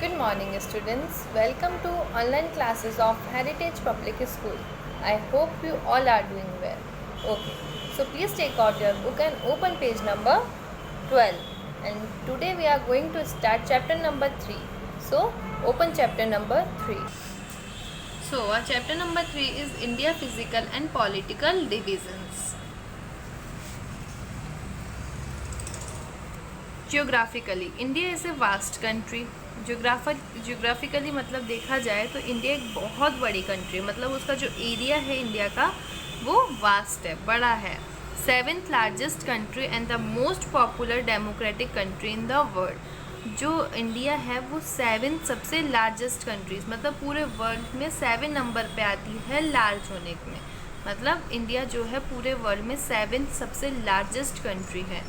Good morning, students. Welcome to online classes of Heritage Public School. I hope you all are doing well. Okay, so please take out your book and open page number 12. And today we are going to start chapter number 3. So, open chapter number 3. So, our chapter number 3 is India Physical and Political Divisions. Geographically, India is a vast country. Geographically मतलब देखा जाए तो India एक बहुत बड़ी country है, मतलब उसका जो एरिया है इंडिया का वो वास्ट है, बड़ा है. 7th largest country and the most popular democratic country in the world. जो इंडिया है वो 7th सबसे लार्जेस्ट कंट्रीज, मतलब पूरे वर्ल्ड में 7 नंबर पे आती है लार्ज होने में. मतलब इंडिया जो है पूरे वर्ल्ड में 7th सबसे लार्जेस्ट कंट्री है.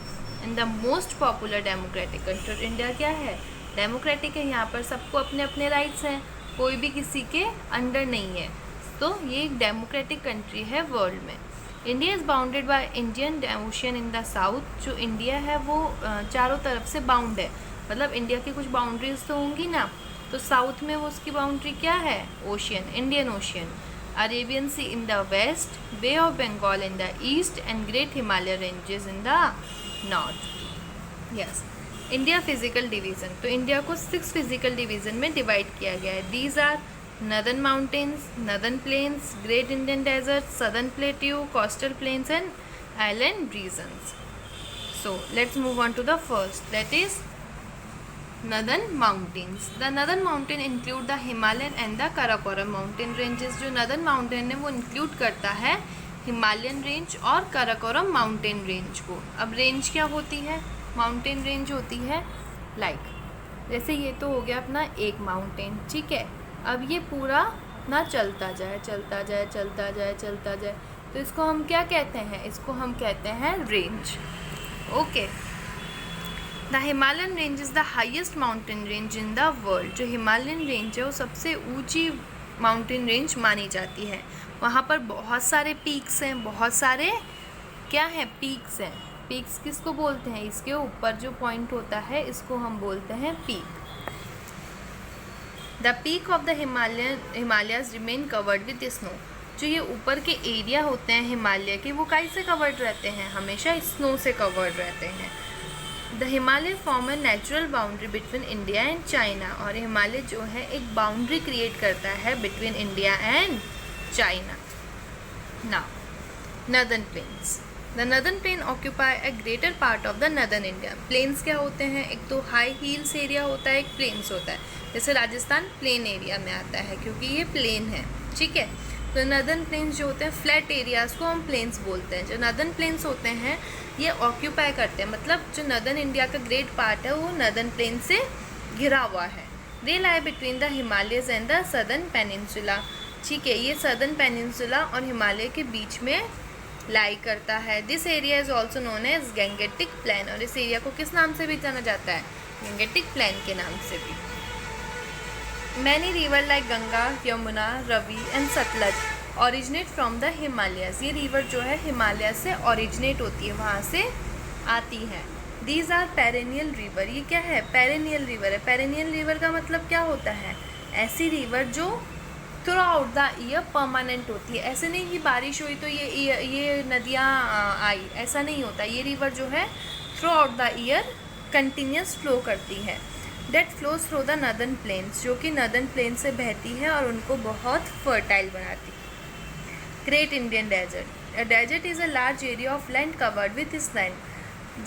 And the most popular democratic country. India क्या है? डेमोक्रेटिक है. यहाँ पर सबको अपने अपने राइट्स हैं, कोई भी किसी के अंडर नहीं है. तो ये एक डेमोक्रेटिक कंट्री है वर्ल्ड में. India is bounded by Indian ocean in the south. जो इंडिया है वो चारों तरफ से बाउंड है, मतलब इंडिया की कुछ बाउंड्रीज तो होंगी ना. तो साउथ में वो उसकी बाउंड्री क्या है? Ocean, Indian ocean. Arabian C in the west, bay of Bengal in the east and great Himalaya ranges in the north. Yes. India physical division. तो इंडिया को 6 फिजिकल डिवीज़न में डिवाइड किया गया है. These are northern mountains, northern plains, great Indian desert, southern plateau, coastal plains and island regions. So let's move on to the first, that is northern mountains. The northern mountain include the Himalayan and the Karakoram mountain ranges. जो northern mountain है वो include करता है Himalayan range और Karakoram mountain range को. अब range क्या होती है? माउंटेन रेंज होती है लाइक जैसे ये तो हो गया अपना एक माउंटेन, ठीक है. अब ये पूरा ना चलता जाए चलता जाए चलता जाए चलता जाए, तो इसको हम क्या कहते हैं? इसको हम कहते हैं range. Okay. The Himalayan range is the highest mountain range in the world. जो हिमालयन रेंज है वो सबसे ऊंची माउंटेन रेंज मानी जाती है. वहाँ पर बहुत सारे पीक्स हैं, बहुत सारे क्या हैं? पीक्स हैं. पीक्स किसको बोलते हैं? इसके ऊपर जो पॉइंट होता है इसको हम बोलते हैं peak. The peak of the Himalayas remain covered with snow. जो ये ऊपर के एरिया होते हैं हिमालय के, वो कैसे कवर्ड रहते हैं? हमेशा स्नो से कवर्ड रहते हैं. The Himalaya form a natural boundary between India and China. और हिमालय जो है एक बाउंड्री क्रिएट करता है between India and China. Now northern plains. The northern plain occupy a greater part of the northern India. Plains क्या होते हैं? एक तो हाई हील्स एरिया होता है, एक प्लेन्स होता है. जैसे राजस्थान प्लेन एरिया में आता है क्योंकि ये प्लेन है, ठीक है. तो नदर्न प्लेन्स जो होते हैं फ्लैट एरियाज़ को हम प्लेन्स बोलते हैं. जो नदर्न प्लेन्स होते हैं ये ऑक्यूपाई करते हैं, मतलब जो नदर्न इंडिया का ग्रेट पार्ट है वो नदर्न प्लेन से घिरा हुआ है. They lie between the Himalayas and the southern peninsula. ठीक है, ये सदर्न पेनिनसुला और हिमालय के बीच में लाई करता है. This area is also known as Gangetic plain. और इस एरिया को किस नाम से भी जाना जाता है? गैंगेटिक प्लेन के नाम से भी. Many river like Ganga, Yamuna, Ravi and Sutlej originate from the Himalayas. ये रिवर जो है हिमालय से ओरिजिनेट होती है, वहाँ से आती है. These are perennial river. ये क्या है? पेरेनियल रिवर है. पेरेनियल रिवर का मतलब क्या होता है? ऐसी रिवर जो throughout the year permanent होती है. ऐसे नहीं कि बारिश हुई तो ये नदियाँ आई, ऐसा नहीं होता. ये रिवर जो है throughout the year continuous flow करती है. That flows through the northern plains. जो कि नदर्न प्लेन से बहती है और उनको बहुत फर्टाइल बनाती है. Great Indian desert. Desert is a large area of land covered with sand.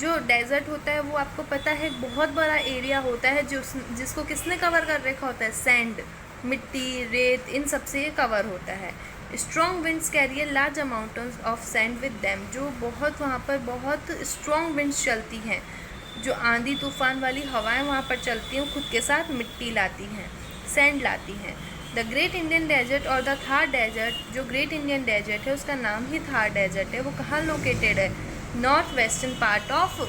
जो डेजर्ट होता है वो आपको पता है बहुत बड़ा एरिया होता है जिसको किसने कवर कर रखा होता है? सैंड, मिट्टी, रेत, इन सब से ये कवर होता है. Strong winds carry a large amount of sand with them. जो बहुत वहाँ पर बहुत स्ट्रॉन्ग विंड्स चलती हैं, जो आंधी तूफान वाली हवाएं वहाँ पर चलती हैं, खुद के साथ मिट्टी लाती हैं, सैंड लाती हैं. द ग्रेट इंडियन डेजर्ट और द थार डेजर्ट. जो ग्रेट इंडियन डेजर्ट है उसका नाम ही थार डेजर्ट है. वो कहाँ लोकेटेड है? North western part of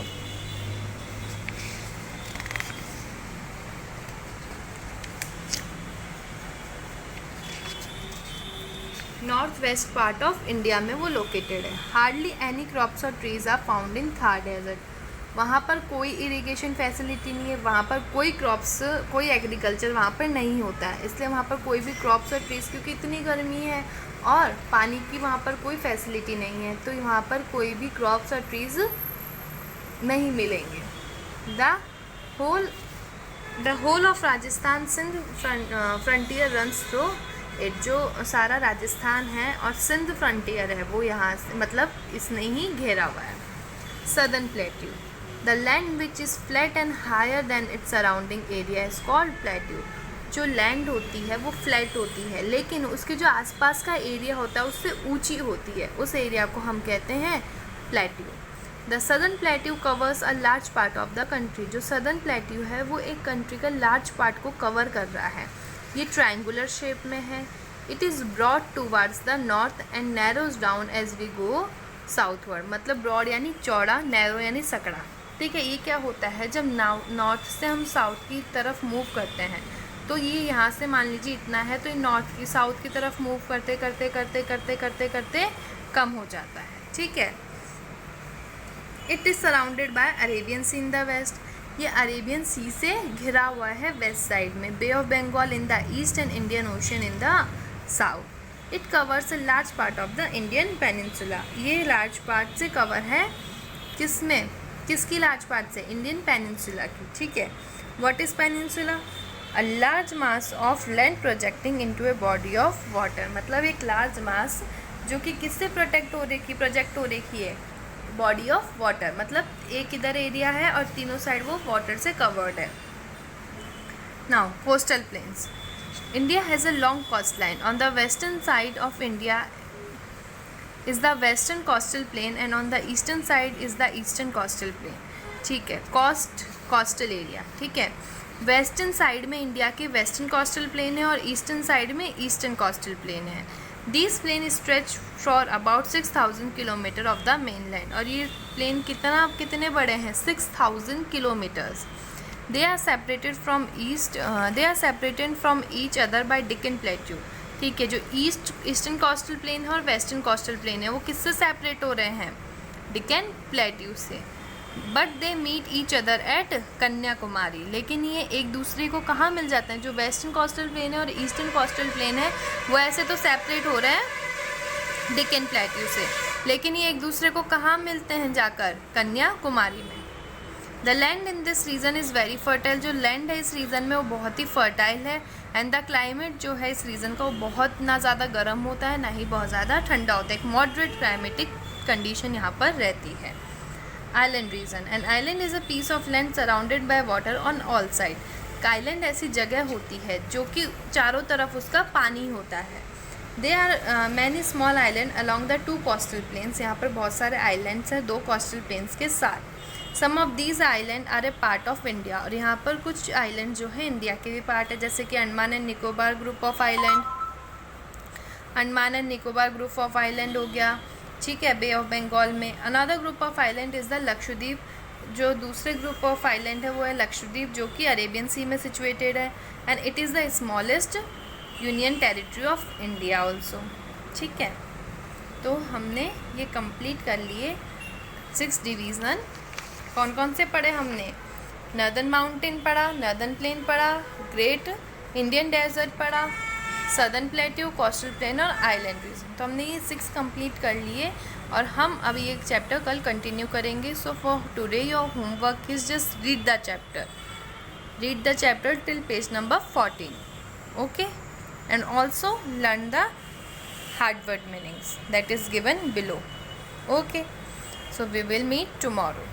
north west part of India में वो लोकेटेड है. हार्डली एनी क्रॉप्स और trees are found in Thar desert. वहाँ पर कोई इरिगेशन फैसिलिटी नहीं है, वहाँ पर कोई क्रॉप्स, कोई एग्रीकल्चर वहाँ पर नहीं होता है, इसलिए वहाँ पर कोई भी क्रॉप्स और ट्रीज़, क्योंकि इतनी गर्मी है और पानी की वहाँ पर कोई फैसिलिटी नहीं है, तो वहाँ पर कोई भी क्रॉप्स और ट्रीज़ नहीं मिलेंगे। The whole of Rajasthan Sindh frontier runs through it, जो सारा राजस्थान है और सिंध फ्रंटियर है वो यहाँ से मतलब इसने ही घेरा हुआ है। Southern plateau, the land which is flat and higher than its surrounding area is called plateau. जो लैंड होती है वो फ्लैट होती है, लेकिन उसके जो आसपास का एरिया होता है उससे ऊंची होती है, उस एरिया को हम कहते हैं plateau. The southern plateau covers a large part of the country, जो सदर्न प्लेट्यू है वो एक कंट्री का लार्ज पार्ट को कवर कर रहा है। ये ट्रायंगुलर शेप में है। It is broad towards the north and narrows down as we go southward, मतलब ब्रॉड यानी चौड़ा, नैरो यानी सकड़ा। ठीक है, ये क्या होता है, जब नॉर्थ से हम साउथ की तरफ मूव करते हैं तो ये यहाँ से मान लीजिए इतना है, तो ये नॉर्थ की साउथ की तरफ मूव करते करते करते करते करते करते कम हो जाता है। ठीक है। It is surrounded by Arabian C in the west, ये अरेबियन सी से घिरा हुआ है वेस्ट साइड में। Bay of Bengal in the east and Indian Ocean in the south. It covers a large part of the Indian peninsula, ये large part से cover है किसमें, किसकी लार्ज पार्ट से, इंडियन पेनिनसुला की। ठीक है। What is peninsula, a large mass of land projecting into a body of water, मतलब एक लार्ज मास जो कि किससे प्रोजेक्ट हो रखी है, बॉडी ऑफ वाटर, मतलब एक इधर एरिया है और तीनों साइड वो वाटर से कवर्ड है। Now coastal plains, India has a long coast line. On the western side of India is the western coastal plain and on the eastern side is the eastern coastal plain. ठीक है, coastal area. ठीक है, western side में India के western coastal plain है और eastern side में eastern coastal plain है। This plain stretch for about 6000 kilometre of the main land, और ये प्लेन कितने बड़े हैं, 6000 kilometres. They are separated from each other by Deccan plateau. ठीक है, जो ईस्टर्न कोस्टल प्लेन है और वेस्टर्न कोस्टल प्लेन है वो किससे सेपरेट हो रहे हैं, डिकन प्लेट्यू से। But they meet each other at Kanyakumari, लेकिन ये एक दूसरे को कहाँ मिल जाते हैं, जो वेस्टर्न कोस्टल प्लेन है और ईस्टर्न कोस्टल प्लेन है वो ऐसे तो सेपरेट हो रहे हैं डिकन प्लेट्यू से, लेकिन ये एक दूसरे को कहाँ मिलते हैं जाकर, कन्याकुमारी में। The land in this region is very fertile, जो लैंड है इस रीजन में वो बहुत ही फर्टाइल है। एंड द क्लाइमेट जो है इस रीजन का वो बहुत ना ज़्यादा गर्म होता है ना ही बहुत ज़्यादा ठंडा होता है, एक मॉडरेट क्लाइमेटिक कंडीशन यहाँ पर रहती है। Island region, an island is a piece of land surrounded by water on all side. Island ऐसी जगह होती है जो कि चारों तरफ उसका पानी होता है। They are many small island along the 2 coastal plains, यहाँ पर बहुत सारे आइलैंड्स हैं 2 कोस्टल प्लेन्स के साथ। Some of these island are a part of India, और यहाँ पर कुछ आइलैंड जो है इंडिया के भी पार्ट है, जैसे कि Andaman and Nicobar group of island, Andaman and Nicobar group of island हो गया। ठीक है, बे ऑफ बंगाल में। Another group of island is the Lakshadweep, जो दूसरे ग्रुप ऑफ आइलैंड है वो है लक्षद्वीप, जो कि अरेबियन सी में सिचुएटेड है। And it is the smallest union territory of India also. ठीक है, तो हमने ये कंप्लीट कर लिए 6 डिवीज़न। कौन कौन से पढ़े हमने, नर्दर्न माउंटेन पढ़ा, नर्दर्न प्लेन पढ़ा, ग्रेट इंडियन डेजर्ट पढ़ा, सदर्न प्लेट्यू, कोस्टल प्लेन और आइलैंड रीजन। तो हमने ये 6 कंप्लीट कर लिए और हम अभी एक चैप्टर कल कंटिन्यू करेंगे। So for today your homework is just read the chapter till page number 14, okay, and also learn the hard word meanings that is given below, okay. So we will meet tomorrow.